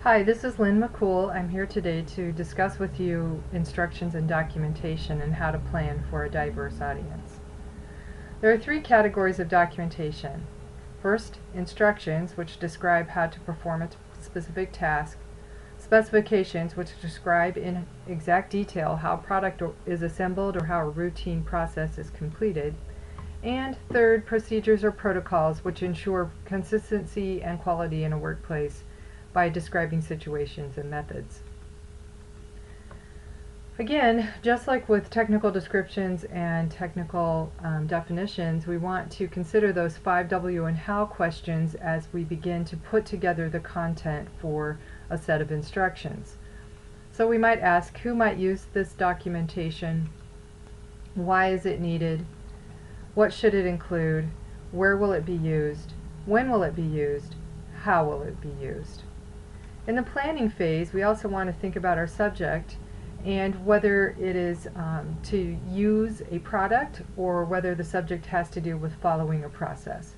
Hi, this is Lynn McCool. I'm here today to discuss with you instructions and documentation and how to plan for a diverse audience. There are three categories of documentation. First, instructions, which describe how to perform a specific task. Specifications, which describe in exact detail how a product is assembled or how a routine process is completed. And third, procedures or protocols, which ensure consistency and quality in a workplace by describing situations and methods. Again, just like with technical descriptions and technical definitions, we want to consider those 5W and how questions as we begin to put together the content for a set of instructions. So we might ask, who might use this documentation? Why is it needed? What should it include? Where will it be used? When will it be used? How will it be used? In the planning phase, we also want to think about our subject and whether it is to use a product or whether the subject has to do with following a process.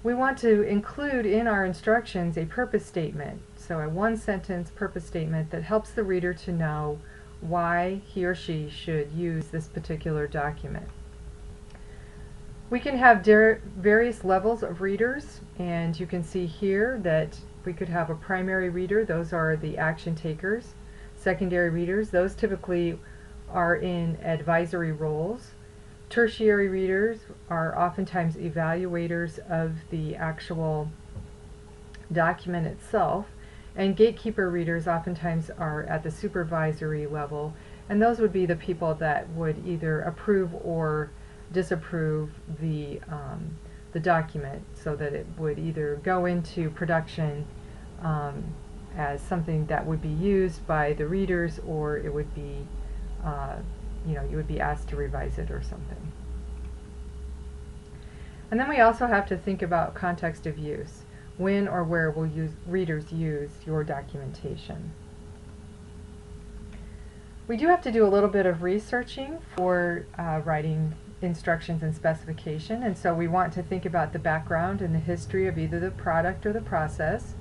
We want to include in our instructions a purpose statement, so a one-sentence purpose statement that helps the reader to know why he or she should use this particular document. We can have various levels of readers, and you can see here that we could have a primary reader, those are the action takers. Secondary readers, those typically are in advisory roles. Tertiary readers are oftentimes evaluators of the actual document itself. And gatekeeper readers oftentimes are at the supervisory level, and those would be the people that would either approve or disapprove the document so that it would either go into production as something that would be used by the readers, or it would be, you would be asked to revise it or something. And then we also have to think about context of use. When or where will readers use your documentation? We do have to do a little bit of researching for writing instructions and specification, and so we want to think about the background and the history of either the product or the process.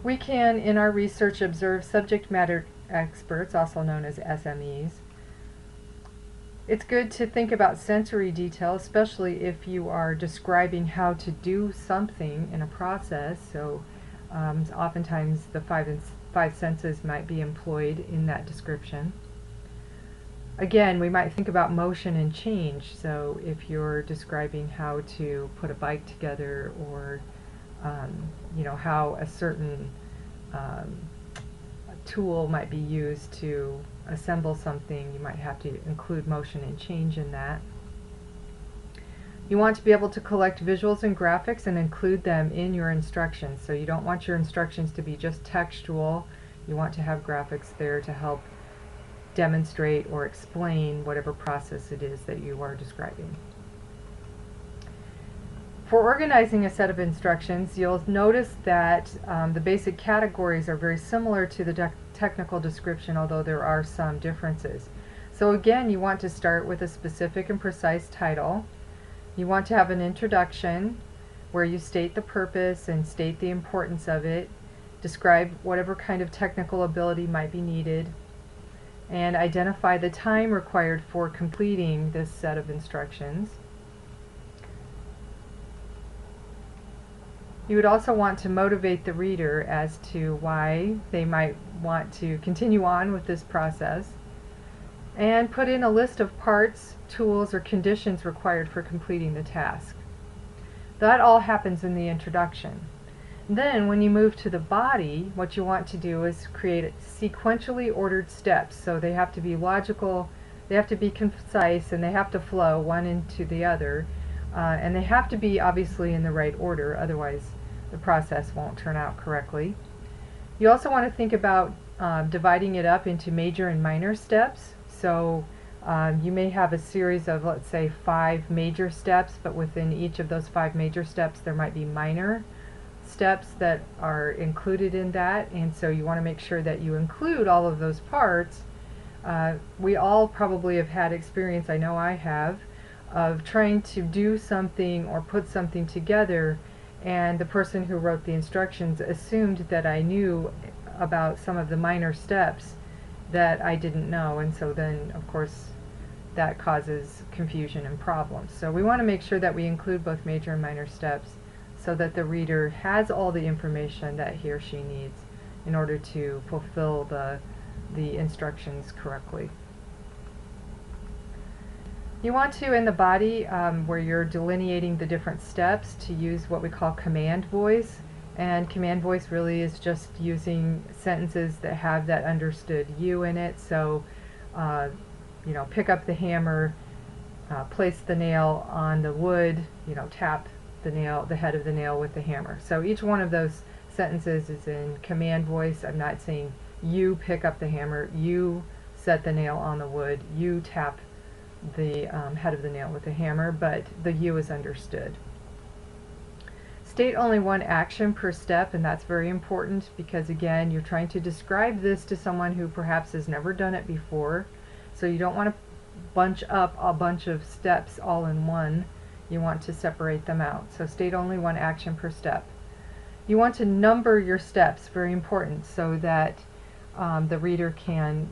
We can, in our research, observe subject matter experts, also known as SMEs. It's good to think about sensory detail, especially if you are describing how to do something in a process. So oftentimes the five senses might be employed in that description. Again, we might think about motion and change. So if you're describing how to put a bike together, or how a certain tool might be used to assemble something, you might have to include motion and change in that. You want to be able to collect visuals and graphics and include them in your instructions. So you don't want your instructions to be just textual. You want to have graphics there to help demonstrate or explain whatever process it is that you are describing. For organizing a set of instructions, you'll notice that the basic categories are very similar to the technical description, although there are some differences. So again, you want to start with a specific and precise title. You want to have an introduction where you state the purpose and state the importance of it, describe whatever kind of technical ability might be needed, and identify the time required for completing this set of instructions. You would also want to motivate the reader as to why they might want to continue on with this process, and put in a list of parts, tools, or conditions required for completing the task. That all happens in the introduction. Then when you move to the body, what you want to do is create sequentially ordered steps. So they have to be logical, they have to be concise, and they have to flow one into the other. And they have to be obviously in the right order, otherwise the process won't turn out correctly. You also want to think about dividing it up into major and minor steps. So you may have a series of, let's say, 5 major steps, but within each of those 5 major steps there might be minor steps that are included in that, and so you want to make sure that you include all of those parts. We all probably have had experience, I know I have, of trying to do something or put something together and the person who wrote the instructions assumed that I knew about some of the minor steps that I didn't know, and so then of course that causes confusion and problems. So we want to make sure that we include both major and minor steps so that the reader has all the information that he or she needs in order to fulfill the instructions correctly. You want to, in the body, where you're delineating the different steps, to use what we call command voice. And command voice really is just using sentences that have that understood you in it. So, you know, pick up the hammer, place the nail on the wood, you know, tap the nail, the head of the nail with the hammer. So each one of those sentences is in command voice. I'm not saying you pick up the hammer, you set the nail on the wood, you tap the head of the nail with the hammer, but the you is understood. State only one action per step, and that's very important because again, you're trying to describe this to someone who perhaps has never done it before. So you don't want to bunch up a bunch of steps all in one. You want to separate them out. So state only one action per step. You want to number your steps, very important, so that the reader can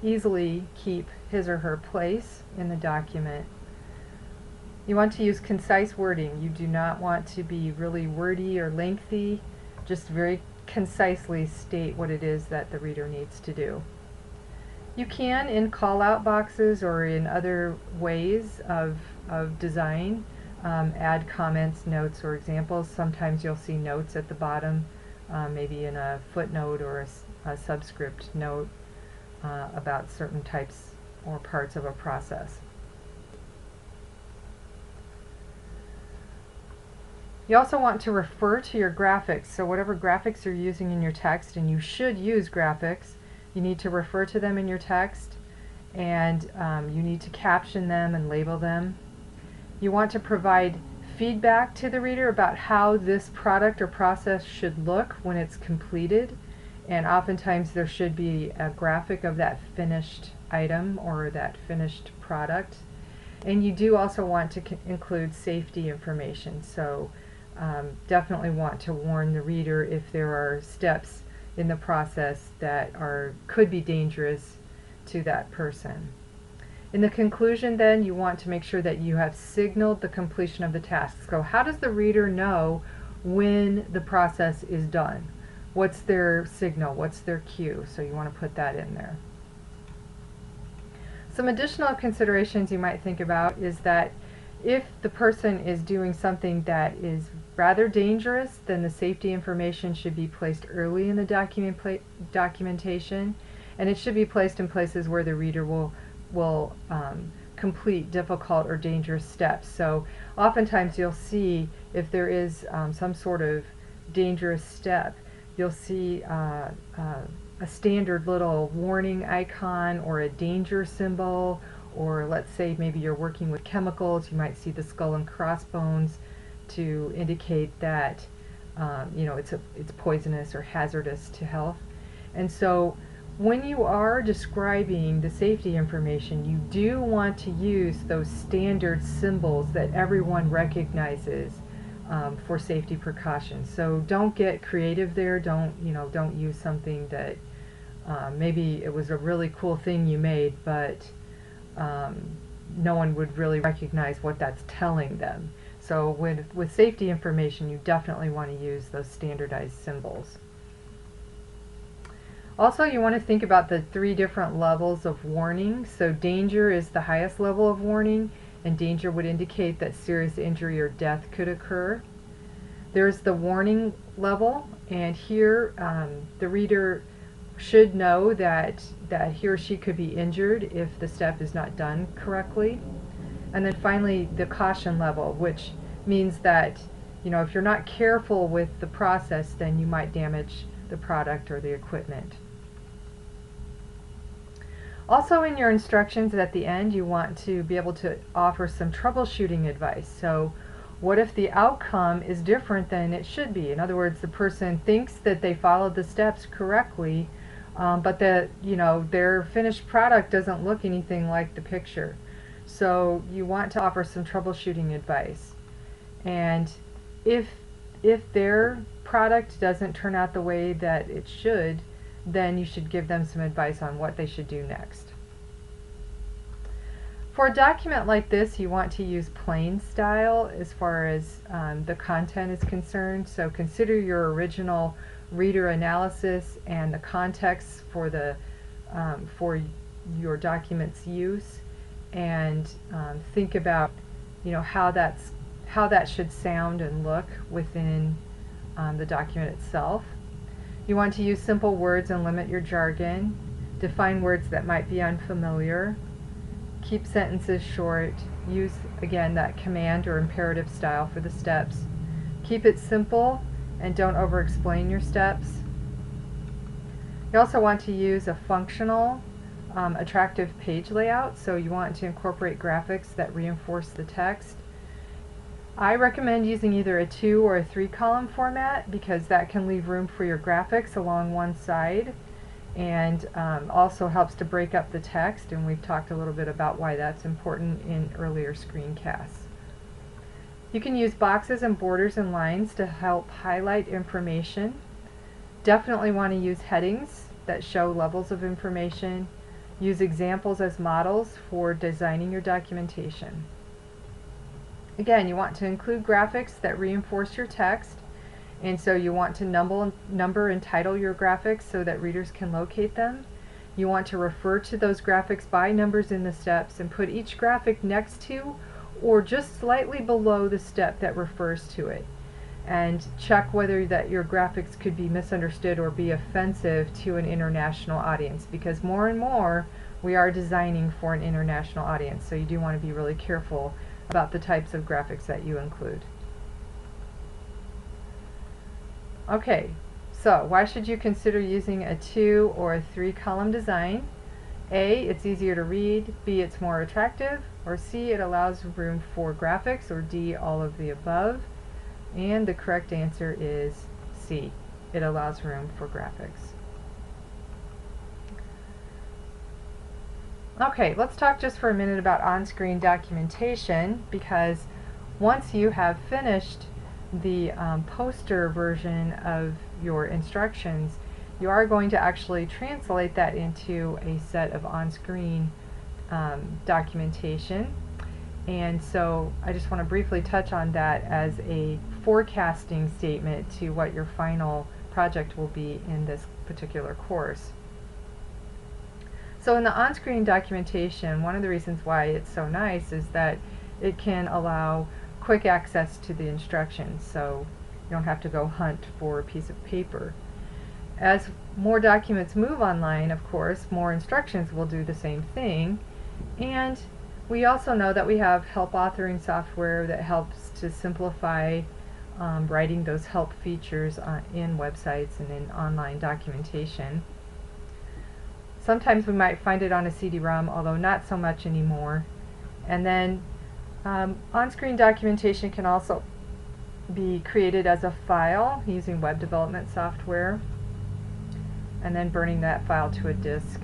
easily keep his or her place in the document. You want to use concise wording. You do not want to be really wordy or lengthy. Just very concisely state what it is that the reader needs to do. You can, in call-out boxes or in other ways of design, add comments, notes, or examples. Sometimes you'll see notes at the bottom, maybe in a footnote or a subscript note about certain types or parts of a process. You also want to refer to your graphics. So whatever graphics you're using in your text, and you should use graphics, you need to refer to them in your text, and you need to caption them and label them. You want to provide feedback to the reader about how this product or process should look when it's completed, and oftentimes there should be a graphic of that finished item or that finished product. And you do also want to include safety information, so definitely want to warn the reader if there are steps in the process that could be dangerous to that person. In the conclusion then, you want to make sure that you have signaled the completion of the task. So how does the reader know when the process is done? What's their signal? What's their cue? So you want to put that in there. Some additional considerations you might think about is that if the person is doing something that is rather dangerous, then the safety information should be placed early in the documentation, and it should be placed in places where the reader will complete difficult or dangerous steps. So oftentimes you'll see if there is some sort of dangerous step, you'll see a standard little warning icon or a danger symbol, or let's say maybe you're working with chemicals, you might see the skull and crossbones to indicate that you know, it's poisonous or hazardous to health. And so when you are describing the safety information, you do want to use those standard symbols that everyone recognizes for safety precautions. So don't get creative there. Don't use something that maybe it was a really cool thing you made, but no one would really recognize what that's telling them. So with safety information, you definitely want to use those standardized symbols. Also, you want to think about the 3 different levels of warning. So danger is the highest level of warning, and danger would indicate that serious injury or death could occur. There's the warning level, and here the reader should know that he or she could be injured if the step is not done correctly. And then finally the caution level, which means that if you're not careful with the process, then you might damage the product or the equipment. Also, in your instructions at the end, you want to be able to offer some troubleshooting advice. So what if the outcome is different than it should be? In other words, the person thinks that they followed the steps correctly, but that their finished product doesn't look anything like the picture. So you want to offer some troubleshooting advice. And if if their product doesn't turn out the way that it should, then you should give them some advice on what they should do next. For a document like this, you want to use plain style as far as the content is concerned. So consider your original reader analysis and the context for your document's use, and think about, you know, how that should sound and look within the document itself. You want to use simple words and limit your jargon. Define words that might be unfamiliar. Keep sentences short. Use, again, that command or imperative style for the steps. Keep it simple and don't over-explain your steps. You also want to use a functional, attractive page layout, so you want to incorporate graphics that reinforce the text. I recommend using either a 2 or a 3 column format because that can leave room for your graphics along one side, and also helps to break up the text, and we've talked a little bit about why that's important in earlier screencasts. You can use boxes and borders and lines to help highlight information. Definitely want to use headings that show levels of information. Use examples as models for designing your documentation. Again, you want to include graphics that reinforce your text, and so you want to number and title your graphics so that readers can locate them. You want to refer to those graphics by numbers in the steps and put each graphic next to or just slightly below the step that refers to it. And check whether that your graphics could be misunderstood or be offensive to an international audience, because more and more we are designing for an international audience, so you do want to be really careful about the types of graphics that you include. Okay, so why should you consider using a 2 or a 3 column design? A, it's easier to read. B, it's more attractive. Or C, it allows room for graphics. Or D, all of the above. And the correct answer is C, it allows room for graphics. Okay, let's talk just for a minute about on-screen documentation, because once you have finished the poster version of your instructions, you are going to actually translate that into a set of on-screen documentation. And so I just want to briefly touch on that as a forecasting statement to what your final project will be in this particular course. So in the on-screen documentation, one of the reasons why it's so nice is that it can allow quick access to the instructions, so you don't have to go hunt for a piece of paper. As more documents move online, of course, more instructions will do the same thing, and we also know that we have help authoring software that helps to simplify writing those help features in websites and in online documentation. Sometimes we might find it on a CD-ROM, although not so much anymore. And then on-screen documentation can also be created as a file using web development software, and then burning that file to a disk